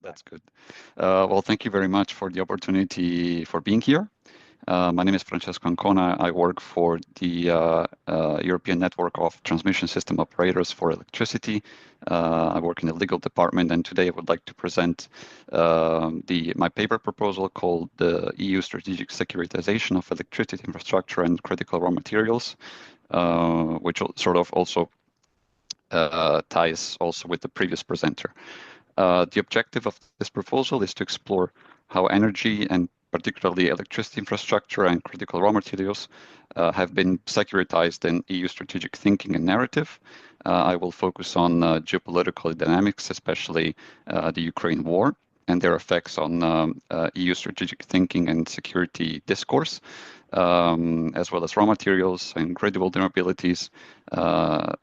That's good. Well, thank you very much for the opportunity for being here. My name is Francesco Ancona. I work for the European Network of Transmission System Operators for Electricity. I work in the legal department, and today I would like to present my paper proposal called the EU Strategic Securitization of Electricity Infrastructure and Critical Raw Materials, which sort of also ties also with the previous presenter. The objective of this proposal is to explore how energy and particularly electricity infrastructure and critical raw materials have been securitized in EU strategic thinking and narrative. I will focus on geopolitical dynamics, especially the Ukraine war and their effects on EU strategic thinking and security discourse, as well as raw materials and grid vulnerabilities,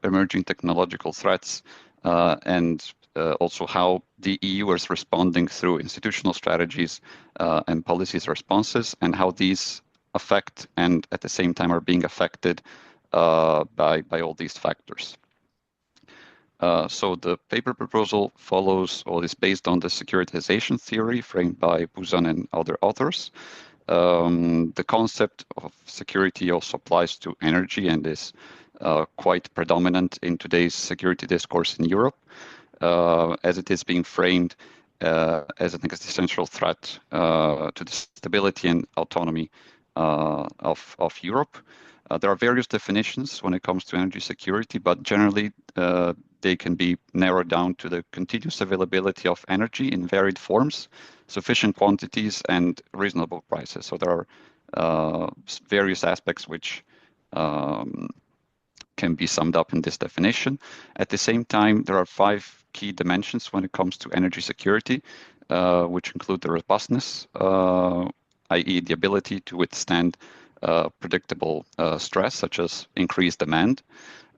emerging technological threats, and also how the EU is responding through institutional strategies and policies responses, and how these affect and at the same time are being affected by all these factors. So the paper proposal follows or is based on the securitization theory framed by Buzan and other authors. The concept of security also applies to energy and is quite predominant in today's security discourse in Europe, as it is being framed as an existential threat to the stability and autonomy of Europe. There are various definitions when it comes to energy security, but generally they can be narrowed down to the continuous availability of energy in varied forms, sufficient quantities, and reasonable prices. So there are various aspects which can be summed up in this definition. At the same time, there are 5 key dimensions when it comes to energy security, which include the robustness, i.e. the ability to withstand predictable stress, such as increased demand.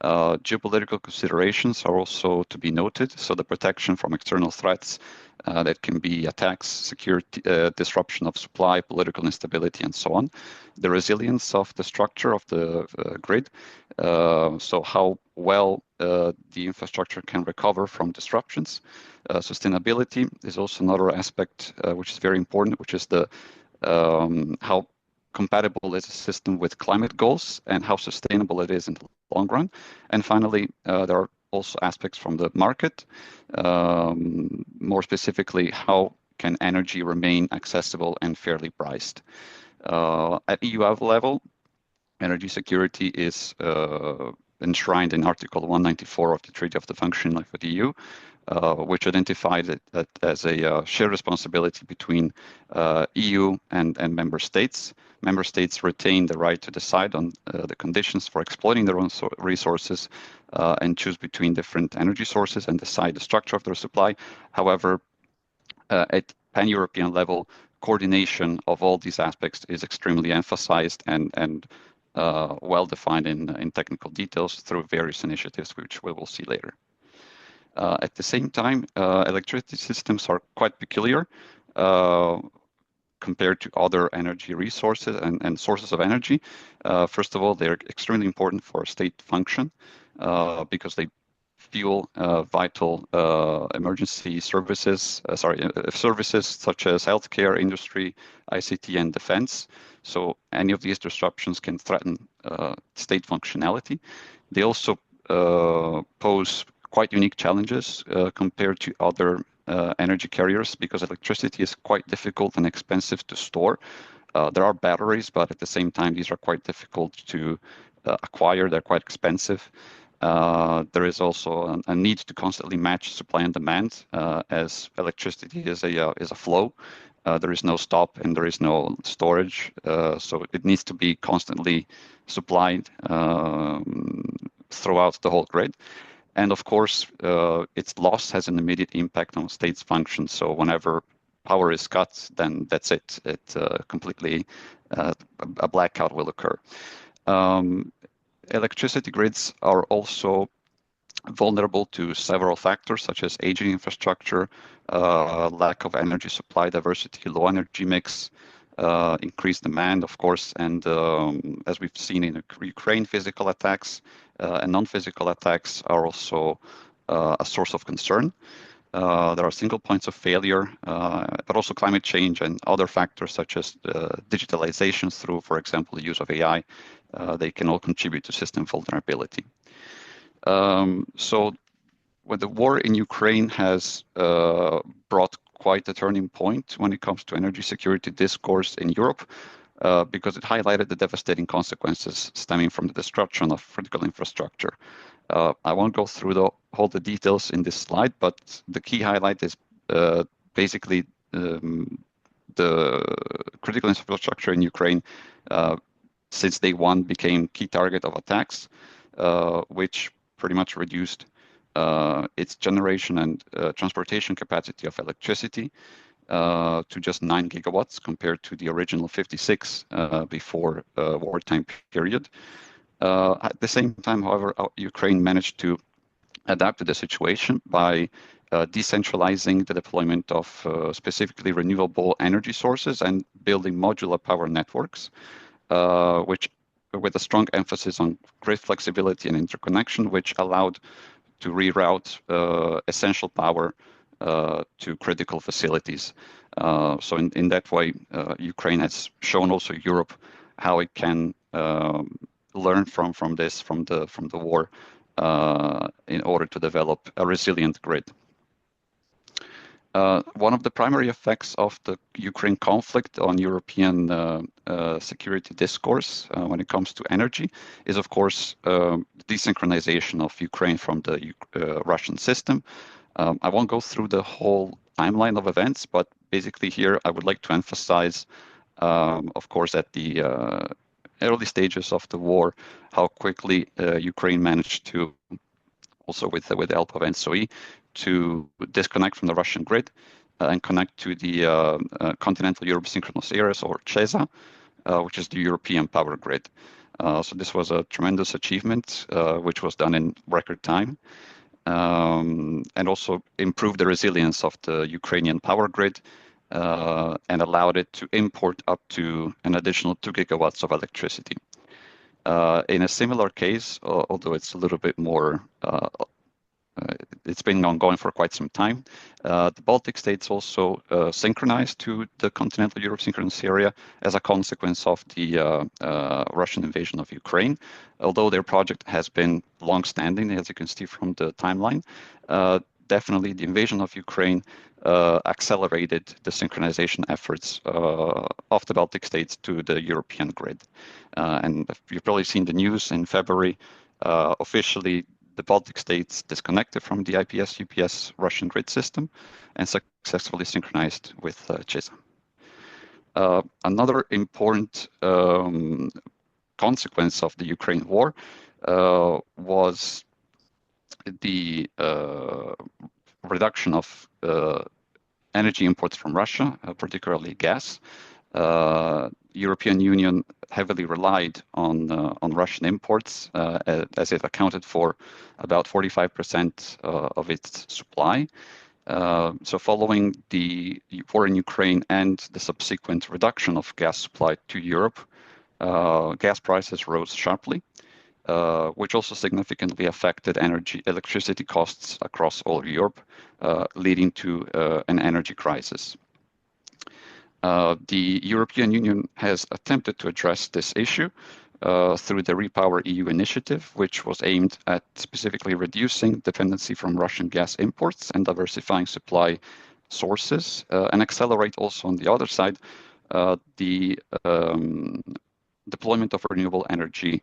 Geopolitical considerations are also to be noted, so the protection from external threats that can be attacks, security, disruption of supply, political instability, and so on. The resilience of the structure of the grid, so how well the infrastructure can recover from disruptions. Sustainability is also another aspect which is very important, which is the how compatible is a system with climate goals and how sustainable it is in the long run. And finally, there are also aspects from the market, more specifically, how can energy remain accessible and fairly priced. At EU level, energy security is enshrined in Article 194 of the Treaty of the Functioning of the EU, which identified it as a shared responsibility between EU and member states. Member states retain the right to decide on the conditions for exploiting their own resources and choose between different energy sources and decide the structure of their supply. However, at pan-European level, coordination of all these aspects is extremely emphasized and well defined in technical details through various initiatives, which we will see later. At the same time, electricity systems are quite peculiar compared to other energy resources and sources of energy. First of all, they're extremely important for state function because they fuel vital emergency services, services such as healthcare, industry, ICT, and defense. So any of these disruptions can threaten state functionality. They also pose quite unique challenges compared to other energy carriers because electricity is quite difficult and expensive to store. There are batteries, but at the same time, these are quite difficult to acquire. They're quite expensive. There is also a need to constantly match supply and demand as electricity is a flow. There is no stop and there is no storage. So it needs to be constantly supplied throughout the whole grid. And of course, its loss has an immediate impact on state's function. So whenever power is cut, then that's it. It completely, a blackout will occur. Electricity grids are also vulnerable to several factors, such as aging infrastructure, lack of energy supply diversity, low energy mix, increased demand, of course, and as we've seen in Ukraine, physical attacks and non-physical attacks are also a source of concern. There are single points of failure, but also climate change and other factors such as digitalization through, for example, the use of AI. They can all contribute to system vulnerability. So when the war in Ukraine has brought quite a turning point when it comes to energy security discourse in Europe, because it highlighted the devastating consequences stemming from the destruction of critical infrastructure. I won't go through all the details in this slide, but the key highlight is basically the critical infrastructure in Ukraine since day one became key target of attacks, which pretty much reduced its generation and transportation capacity of electricity to just 9 gigawatts compared to the original 56 before wartime period. At the same time, however, Ukraine managed to adapt to the situation by decentralizing the deployment of specifically renewable energy sources and building modular power networks, which with a strong emphasis on grid flexibility and interconnection, which allowed to reroute essential power to critical facilities. So in that way, Ukraine has shown also Europe how it can learn from the war in order to develop a resilient grid. One of the primary effects of the Ukraine conflict on European security discourse when it comes to energy is, of course, desynchronization of Ukraine from the Russian system. I won't go through the whole timeline of events, but basically here I would like to emphasize, of course, at the early stages of the war, how quickly Ukraine managed to, also with the help of ENTSO-E, to disconnect from the Russian grid and connect to the Continental Europe Synchronous Areas, or CESA, which is the European power grid. So this was a tremendous achievement, which was done in record time, and also improved the resilience of the Ukrainian power grid and allowed it to import up to an additional 2 gigawatts of electricity. In a similar case, although it's a little bit more, it's been ongoing for quite some time, the Baltic states also synchronized to the Continental Europe Synchronous Area as a consequence of the Russian invasion of Ukraine. Although their project has been long-standing, as you can see from the timeline, definitely the invasion of Ukraine accelerated the synchronization efforts of the Baltic states to the European grid. And you've probably seen the news in February. Officially, the Baltic states disconnected from the IPS-UPS Russian grid system and successfully synchronized with CESA. Another important consequence of the Ukraine war was the reduction of energy imports from Russia, particularly gas. European Union heavily relied on Russian imports, as it accounted for about 45% of its supply. So following the war in Ukraine and the subsequent reduction of gas supply to Europe, gas prices rose sharply, which also significantly affected electricity costs across all of Europe, leading to an energy crisis. The European Union has attempted to address this issue through the Repower EU initiative, which was aimed at specifically reducing dependency from Russian gas imports and diversifying supply sources, and accelerate also on the other side the deployment of renewable energy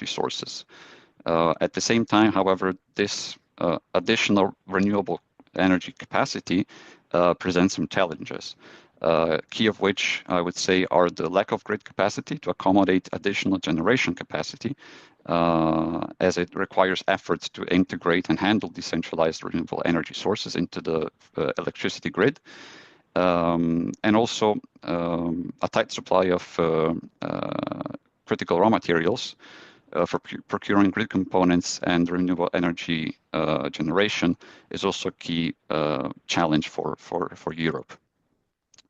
sources. At the same time, however, this additional renewable energy capacity presents some challenges, key of which I would say are the lack of grid capacity to accommodate additional generation capacity, as it requires efforts to integrate and handle decentralized renewable energy sources into the electricity grid, and also a tight supply of critical raw materials for procuring grid components and renewable energy generation is also a key challenge for Europe.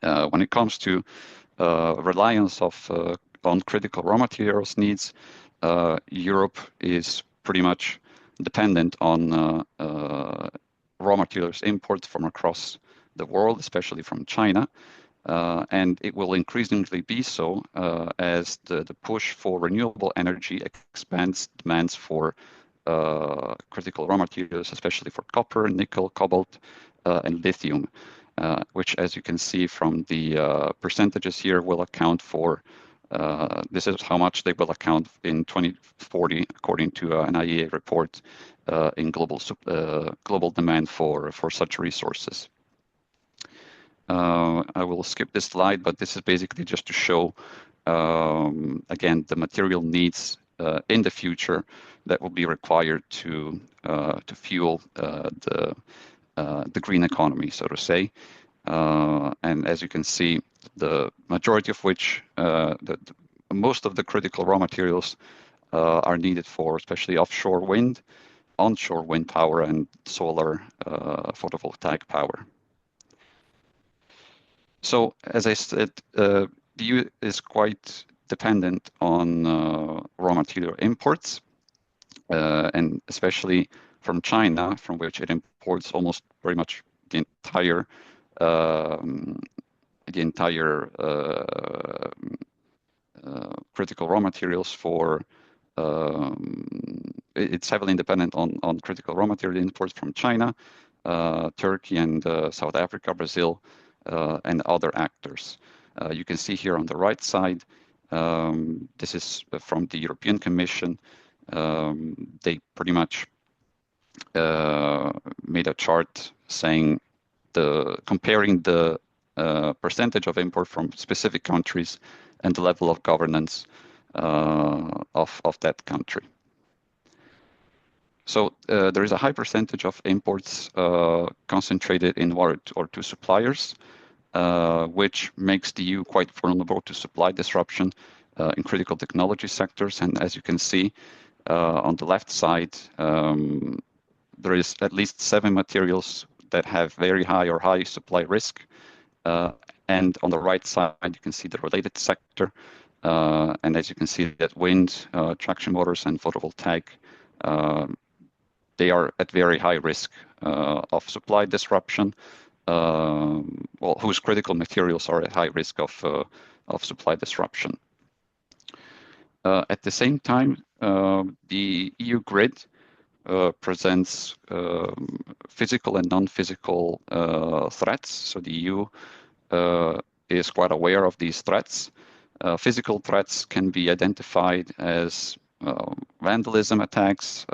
When it comes to reliance on critical raw materials needs, Europe is pretty much dependent on raw materials imports from across the world, especially from China. And it will increasingly be so as the push for renewable energy expands demands for critical raw materials, especially for copper, nickel, cobalt, and lithium, which, as you can see from the percentages here, will account for, this is how much they will account in 2040, according to an IEA report in global demand for such resources. I will skip this slide, but this is basically just to show, again, the material needs in the future that will be required to fuel the green economy, so to say. And as you can see, the majority of which, most of the critical raw materials are needed for especially offshore wind, onshore wind power, and solar photovoltaic power. So, as I said, the EU is quite dependent on raw material imports, and especially from China, from which it imports almost very much the entire critical raw materials for. It's heavily dependent on critical raw material imports from China, Turkey, and South Africa, Brazil, and other actors. You can see here on the right side, this is from the European Commission. They pretty much made a chart saying comparing the percentage of import from specific countries and the level of governance of that country. So there is a high percentage of imports concentrated in one or two suppliers, which makes the EU quite vulnerable to supply disruption in critical technology sectors. And as you can see on the left side, there is at least 7 materials that have very high or high supply risk. And on the right side, you can see the related sector. And as you can see that wind, traction motors, and photovoltaic, they are at very high risk of supply disruption, whose critical materials are at high risk of supply disruption. At the same time, the EU grid presents physical and non-physical threats. So the EU is quite aware of these threats. Physical threats can be identified as vandalism attacks,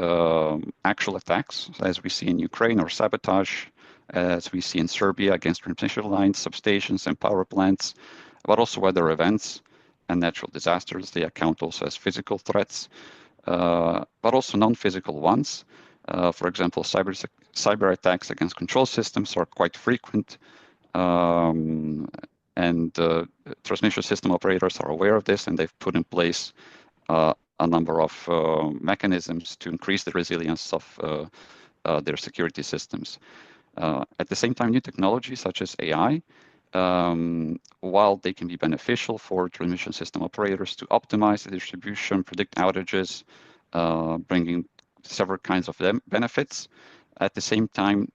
actual attacks, as we see in Ukraine, or sabotage, as we see in Serbia against transmission lines, substations, and power plants, but also weather events and natural disasters. They account also as physical threats, but also non-physical ones. For example, cyber attacks against control systems are quite frequent, and transmission system operators are aware of this, and they've put in place a number of mechanisms to increase the resilience of their security systems. At the same time, new technologies such as AI, while they can be beneficial for transmission system operators to optimize the distribution, predict outages, bringing several kinds of benefits, at the same time,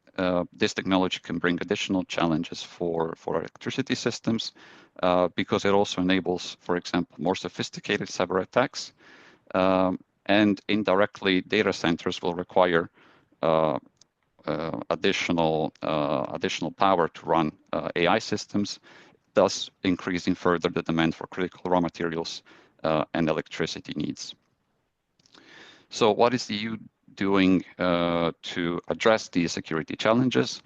this technology can bring additional challenges for electricity systems because it also enables, for example, more sophisticated cyber attacks, and indirectly, data centers will require additional power to run AI systems, thus increasing further the demand for critical raw materials and electricity needs. So what is the EU doing to address these security challenges?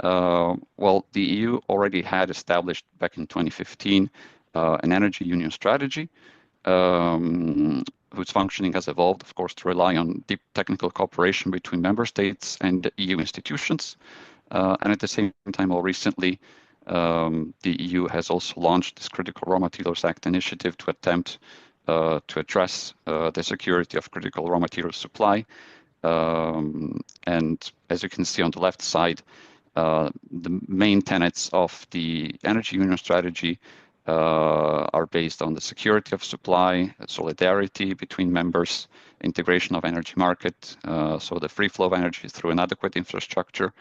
Well, the EU already had established back in 2015 an energy union strategy, whose functioning has evolved, of course, to rely on deep technical cooperation between member states and EU institutions. And at the same time, more recently, the EU has also launched this Critical Raw Materials Act initiative to attempt to address the security of critical raw material supply. And as you can see on the left side, the main tenets of the energy union strategy are based on the security of supply, solidarity between members, integration of energy market, so the free flow of energy through an adequate infrastructure,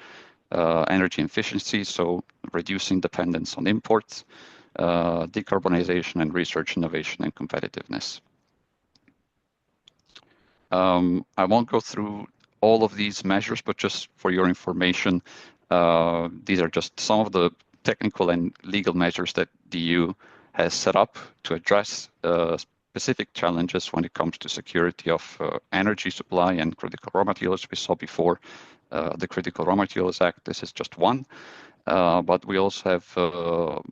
energy efficiency, so reducing dependence on imports, decarbonization and research, innovation, and competitiveness. I won't go through all of these measures, but just for your information, these are just some of the technical and legal measures that the EU has set up to address specific challenges when it comes to security of energy supply and critical raw materials. We saw before the Critical Raw Materials Act. This is just one, but we also have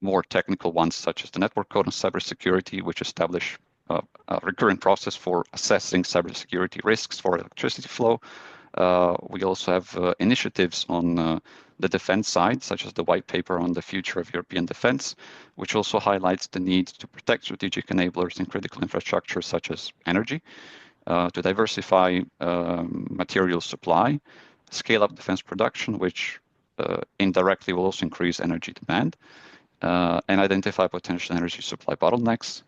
more technical ones, such as the Network Code on Cybersecurity, which establish a recurrent process for assessing cybersecurity risks for electricity flow. We also have initiatives on the defense side, such as the white paper on the future of European defense, which also highlights the need to protect strategic enablers in critical infrastructure, such as energy, to diversify material supply, scale up defense production, which indirectly will also increase energy demand, and identify potential energy supply bottlenecks.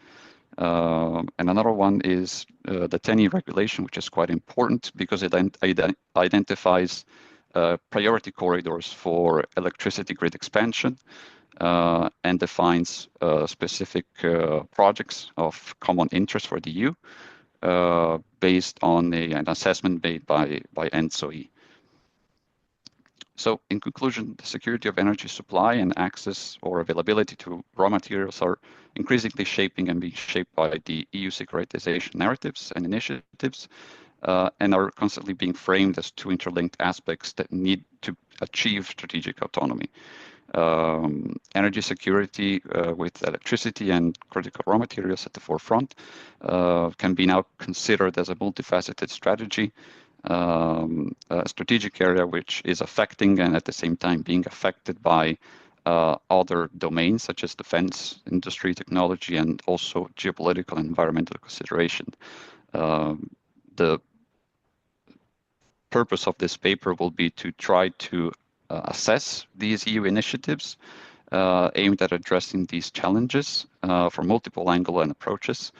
And another one is the 10E regulation, which is quite important because it identifies priority corridors for electricity grid expansion and defines specific projects of common interest for the EU based on an assessment made by ENTSO-E. So in conclusion, the security of energy supply and access or availability to raw materials are increasingly shaping and being shaped by the EU securitization narratives and initiatives, and are constantly being framed as two interlinked aspects that need to achieve strategic autonomy. Energy security with electricity and critical raw materials at the forefront can be now considered as a multifaceted strategy, a strategic area which is affecting and at the same time being affected by other domains such as defense, industry, technology, and also geopolitical and environmental consideration. The purpose of this paper will be to try to assess these EU initiatives aimed at addressing these challenges from multiple angles and approaches,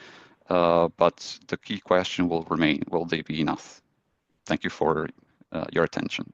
but the key question will remain, will they be enough? Thank you for your attention.